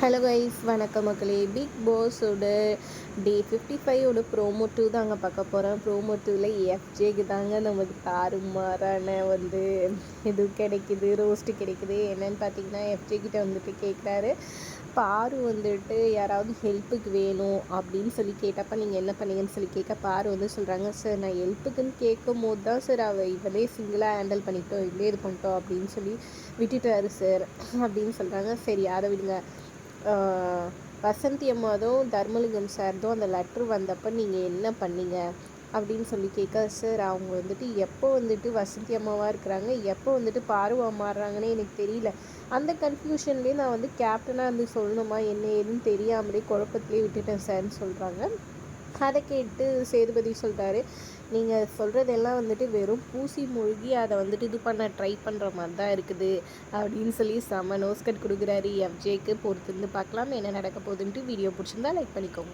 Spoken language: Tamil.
ஹலோ கைஸ், வணக்கம் மக்களே. பிக் பாஸோட டே 55 ப்ரோமோ 2 தாங்க பார்க்க போகிறோம். ப்ரோமோ 2ல் எஃப்ஜேக்கு தாங்க நமக்கு தாறுமாறான இது கிடைக்குது, ரோஸ்ட்டு கிடைக்குது. என்னென்னு பார்த்தீங்கன்னா, எஃப்ஜே கிட்ட வந்துட்டு கேட்குறாரு, பாரு வந்துட்டு யாராவது ஹெல்ப்புக்கு வேணும் அப்படின்னு சொல்லி கேட்டப்போ நீங்கள் என்ன பண்ணீங்கன்னு சொல்லி கேட்க, பாரு வந்து சொல்கிறாங்க, சார் நான் ஹெல்ப்புக்குன்னு கேட்கும் போது தான் சார் இவளே சிங்கிளாக ஹேண்டில் பண்ணிக்கிட்டோம், இவளே இது பண்ணிட்டோம் அப்படின்னு சொல்லி விட்டுட்டாரு சார் அப்படின்னு சொல்கிறாங்க. சரி, அதை விடுங்க. வசந்தி அம்மாதும் தர்மலிங்கம் சார்தும் அந்த லெட்ரு வந்தப்போ நீங்கள் என்ன பண்ணீங்க அப்படின்னு சொல்லி கேட்க, சார் அவங்க வந்துட்டு எப்போ வந்துட்டு வசந்தி அம்மாவாக இருக்கிறாங்க, எப்போ வந்துட்டு பார்வா மாறுறாங்கன்னு எனக்கு தெரியல. அந்த கன்ஃபியூஷன்லேயே நான் வந்து கேப்டனாக இருந்து சொல்லணுமா என்ன ஏதுன்னு தெரியாமலே குழப்பத்திலே விட்டுட்டேன் சார்ன்னு சொல்கிறாங்க. அதை கேட்டு சேதுபதி சொல்கிறாரு, நீங்கள் சொல்கிறதெல்லாம் வந்துட்டு வெறும் பூசி மூழ்கி அதை வந்துட்டு இது பண்ண ட்ரை பண்ணுற மாதிரி தான் இருக்குது அப்படின்னு சொல்லி செம்ம நோஸ்கட் கொடுக்குறாரு எஃப்ஜேக்கு. பொறுத்திருந்து பார்க்கலாம் என்ன நடக்க போகுதுன்ட்டு. வீடியோ பிடிச்சிருந்தா லைக் பண்ணிக்கோங்க.